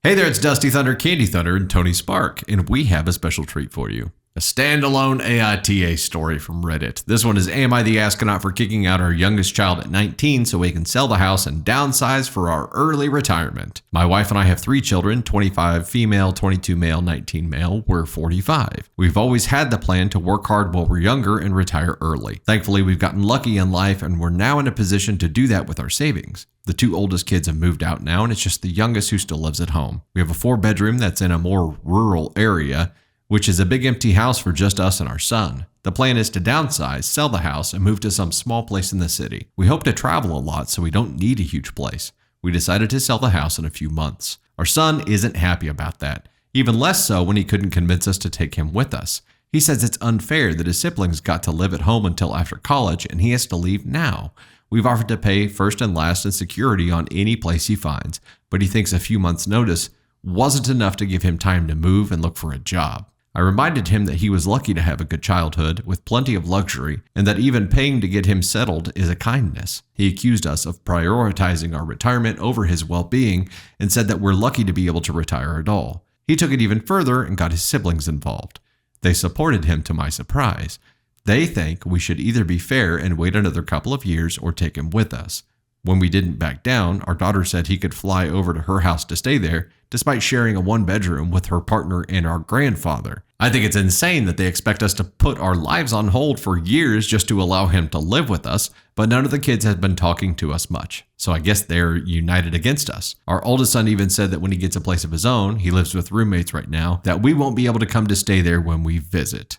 Hey there, it's Dusty Thunder, Candy Thunder, and Tony Spark, and we have a special treat for you. A standalone AITA story from Reddit. This one is, am I the astronaut for kicking out our youngest child at 19 so we can sell the house and downsize for our early retirement? My wife and I have 3 children, 25 female, 22 male, 19 male. We're 45. We've always had the plan to work hard while we're younger and retire early. Thankfully, we've gotten lucky in life and we're now in a position to do that with our savings. The 2 oldest kids have moved out now, and it's just the youngest who still lives at home. We have a 4-bedroom that's in a more rural area, which is a big empty house for just us and our son. The plan is to downsize, sell the house, and move to some small place in the city. We hope to travel a lot, so we don't need a huge place. We decided to sell the house in a few months. Our son isn't happy about that, even less so when he couldn't convince us to take him with us. He says it's unfair that his siblings got to live at home until after college, and he has to leave now. We've offered to pay first and last and security on any place he finds, but he thinks a few months' notice wasn't enough to give him time to move and look for a job. I reminded him that he was lucky to have a good childhood with plenty of luxury and that even paying to get him settled is a kindness. He accused us of prioritizing our retirement over his well-being and said that we're lucky to be able to retire at all. He took it even further and got his siblings involved. They supported him to my surprise. They think we should either be fair and wait another couple of years or take him with us. When we didn't back down, our daughter said he could fly over to her house to stay there, despite sharing a 1-bedroom with her partner and our grandfather. I think it's insane that they expect us to put our lives on hold for years just to allow him to live with us, but none of the kids have been talking to us much. So I guess they're united against us. Our oldest son even said that when he gets a place of his own, he lives with roommates right now, that we won't be able to come to stay there when we visit.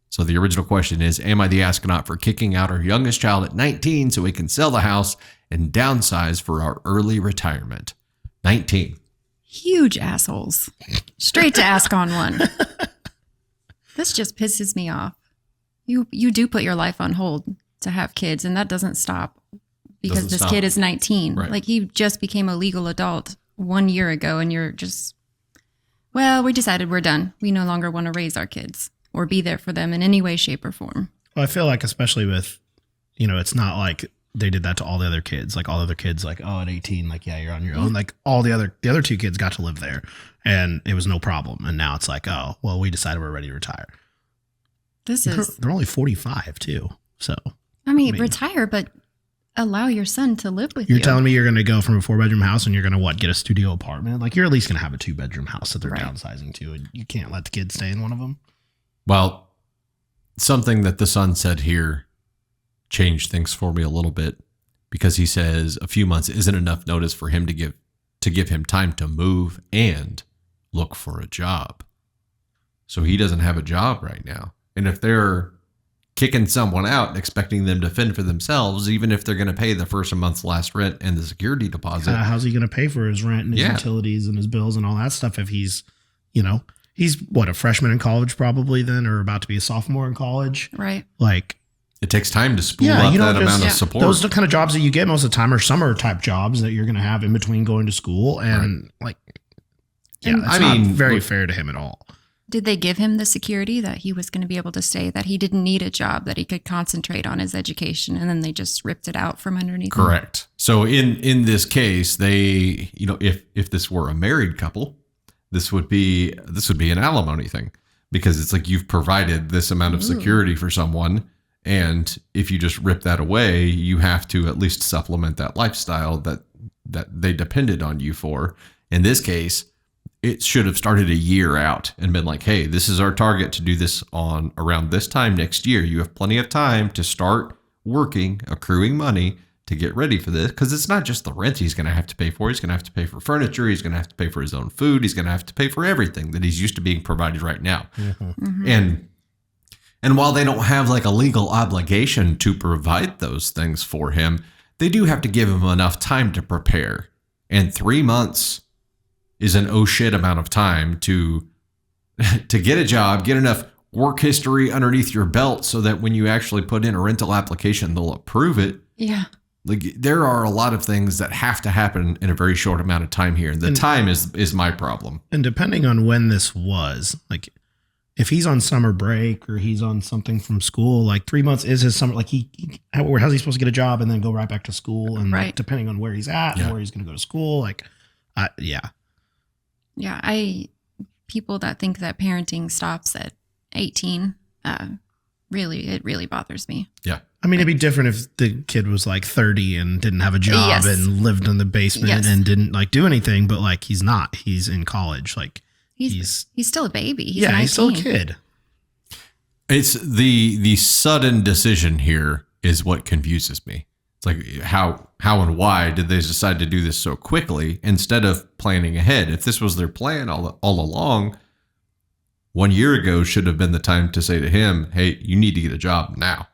So the original question is, am I the astronaut for kicking out our youngest child at 19 so we can sell the house and downsize for our early retirement? 19. Huge assholes. Straight to ascon one. This just pisses me off. You do put your life on hold to have kids, and that doesn't stop because this kid is 19. Right. Like, he just became a legal adult 1 year ago, and you're just, well, we decided we're done. We no longer want to raise our kids or be there for them in any way, shape, or form. Well, I feel like, especially with, it's not like they did that to all the other kids. Like, all the other kids, like, oh, at 18, like, yeah, you're on your own. Like, all the other 2 kids got to live there, and it was no problem. And now it's like, oh, well, we decided we're ready to retire. They're only 45 too. So, I mean, retire, but allow your son to live with you. You're telling me you're going to go from a 4-bedroom house and you're going to get a studio apartment? Like, you're at least going to have a 2-bedroom house that they're downsizing to, and you can't let the kids stay in one of them. Well, something that the son said here changed things for me a little bit, because he says a few months isn't enough notice for him to give him time to move and look for a job. So he doesn't have a job right now. And if they're kicking someone out and expecting them to fend for themselves, even if they're going to pay the first month's last rent and the security deposit. How's he going to pay for his rent and his utilities and his bills and all that stuff if he's, he's what, a freshman in college probably then, or about to be a sophomore in college? Right. Like, it takes time to spool up that amount of support. Those are the kind of jobs that you get most of the time are summer type jobs that you're going to have in between going to school. And it's not very fair to him at all. Did they give him the security that he was going to be able to stay, that he didn't need a job, that he could concentrate on his education, and then they just ripped it out from underneath him? Correct. So in this case, they, if this were a married couple, this would be an alimony thing, because it's like you've provided this amount of security for someone, and if you just rip that away, you have to at least supplement that lifestyle that they depended on you for. In this case, it should have started a year out and been like, hey, this is our target to do this on around this time next year. You have plenty of time to start working, accruing money to get ready for this, because it's not just the rent he's going to have to pay for. He's going to have to pay for furniture. He's going to have to pay for his own food. He's going to have to pay for everything that he's used to being provided right now. And while they don't have like a legal obligation to provide those things for him, they do have to give him enough time to prepare. And 3 months is an oh shit amount of time to get a job, get enough work history underneath your belt so that when you actually put in a rental application, they'll approve it. Yeah. Like, there are a lot of things that have to happen in a very short amount of time here. The time is my problem. And depending on when this was, like, if he's on summer break or he's on something from school, like 3 months is his summer. Like, how's he supposed to get a job and then go right back to school? And depending on where he's at and where he's going to go to school, like, Yeah, people that think that parenting stops at 18, it really bothers me. Yeah. I mean, it'd be different if the kid was like 30 and didn't have a job Yes. and lived in the basement Yes. and didn't like do anything, but like he's not. He's in college. Like He's still a baby. He's yeah, 19. he's still a kid. It's the sudden decision here is what confuses me. It's like how and why did they decide to do this so quickly instead of planning ahead? If this was their plan all along, 1 year ago should have been the time to say to him, "Hey, you need to get a job now."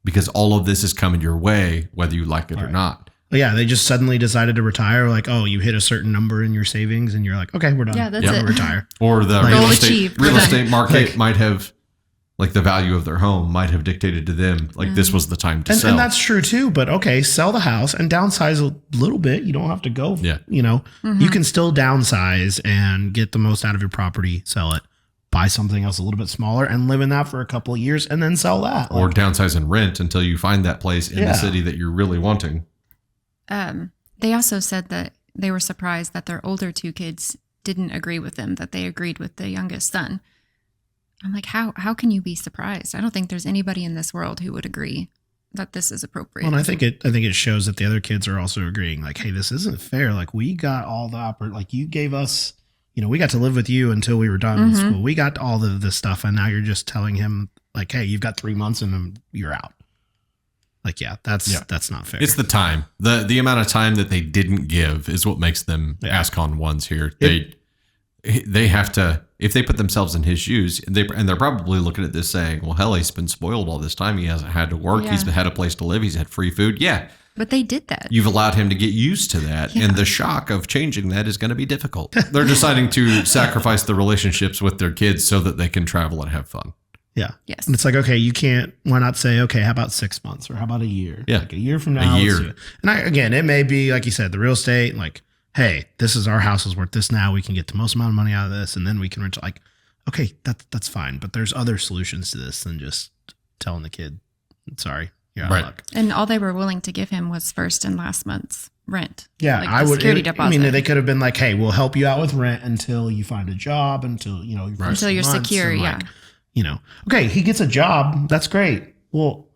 Because all of this is coming your way, whether you like it or not. But yeah, they just suddenly decided to retire. Like, oh, you hit a certain number in your savings, and you're like, okay, we're done. Yeah, that's We're it. gonna retire. Or the Like, real goal estate, achieved. real We're estate done. market Like- might have, like the value of their home might have dictated to them, like this was the time to sell. And that's true too. But okay, sell the house and downsize a little bit. You don't have to go. Yeah. You know, you can still downsize and get the most out of your property. Sell it, buy something else a little bit smaller, and live in that for a couple of years, and then sell that. Or downsize and rent until you find that place in Yeah. the city that you're really wanting. They also said that they were surprised that their older two kids didn't agree with them, that they agreed with the youngest son. I'm like, how can you be surprised? I don't think there's anybody in this world who would agree that this is appropriate. Well, and I think it shows that the other kids are also agreeing. Like, hey, this isn't fair. Like, we got all the like you gave us. You know, we got to live with you until we were done with school. We got all of this stuff, and now you're just telling him like, hey, you've got 3 months and then you're out. Like, yeah, that's not fair. It's the time. The amount of time that they didn't give is what makes them ASCON ones here. They have to, if they put themselves in his shoes, and they're probably looking at this saying, well, hell, he's been spoiled all this time. He hasn't had to work. Yeah. He's had a place to live. He's had free food. Yeah. But they did that. You've allowed him to get used to that. Yeah. And the shock of changing that is going to be difficult. They're deciding to sacrifice the relationships with their kids so that they can travel and have fun. Yeah. Yes. And it's like, okay, you can't, why not say, okay, how about 6 months or how about a year? Yeah. Like a year from now. A year. let's do it. And again, it may be, like you said, the real estate, like, hey, this is our house is worth this now. We can get the most amount of money out of this. And then we can rent, like, okay, that's fine. But there's other solutions to this than just telling the kid, sorry, you're out Right. of luck. And all they were willing to give him was first and last month's rent. Yeah, Like I the would. security I deposit. mean, they could have been like, "Hey, we'll help you out with rent until you find a job, until you know, your first Until you're months," secure, and, yeah. like, you know, okay, he gets a job. That's great. Well,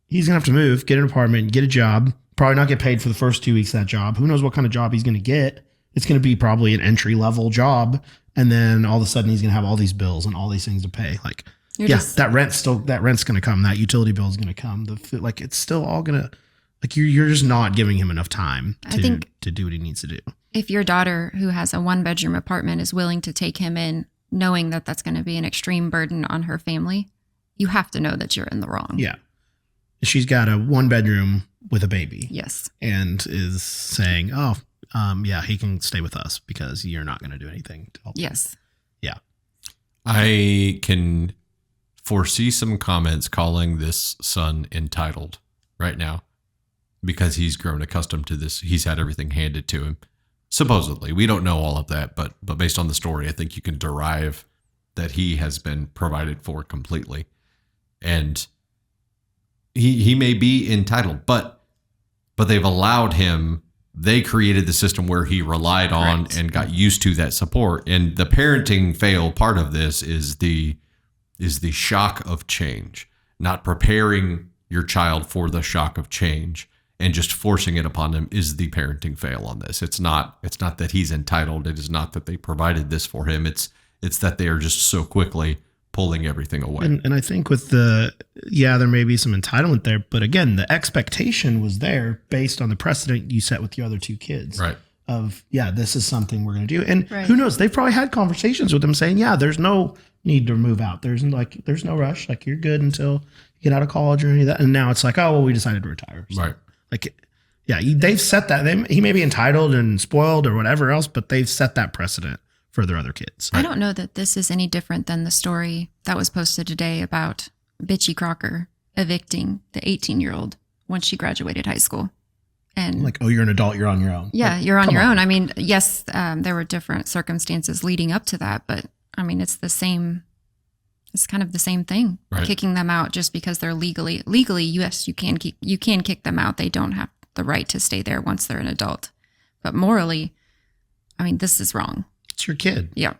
he's gonna have to move, get an apartment, get a job. Probably not get paid for the first 2 weeks of that job. Who knows what kind of job he's gonna get? It's gonna be probably an entry level job, and then all of a sudden he's gonna have all these bills and all these things to pay. Like, You're yeah, just- that rent's gonna come. That utility bill is gonna come. Like, it's still all gonna. Like, you're just not giving him enough time I think- to do what he needs to do. If your daughter, who has a 1-bedroom apartment, is willing to take him in, knowing that that's going to be an extreme burden on her family, you have to know that you're in the wrong. Yeah. She's got a 1-bedroom with a baby Yes. and is saying, oh, yeah, he can stay with us because you're not going to do anything to help. Yes. Yeah. I can foresee some comments calling this son entitled right now because he's grown accustomed to this. He's had everything handed to him. Supposedly. We don't know all of that, but based on the story, I think you can derive that he has been provided for completely. And he may be entitled, but they've allowed him. They created the system where he relied on Correct. and got used to that support. And the parenting fail part of this is the shock of change, not preparing your child for the shock of change and just forcing it upon them is the parenting fail on this. It's not that he's entitled. It is not that they provided this for him. It's that they are just so quickly pulling everything away. And I think with there may be some entitlement there, but again, the expectation was there based on the precedent you set with your other two kids. Right. Of, yeah, this is something we're going to do. And Right. who knows? They've probably had conversations with them saying, yeah, there's no need to move out. There's no rush. Like, you're good until you get out of college or any of that. And now it's like, oh, well, we decided to retire. So, Right. like, yeah, they've set that. He may be entitled and spoiled or whatever else, but they've set that precedent for their other kids. I don't know that this is any different than the story that was posted today about Bitchy Crocker evicting the 18-year-old once she graduated high school. And Like, oh, you're an adult, you're on your own. yeah, Like, you're on come your own. I mean, yes, there were different circumstances leading up to that, but I mean, it's kind of the same thing. Right. Kicking them out just because they're legally, yes, you can kick them out. They don't have the right to stay there once they're an adult. But morally, I mean, this is wrong. It's your kid. Yeah.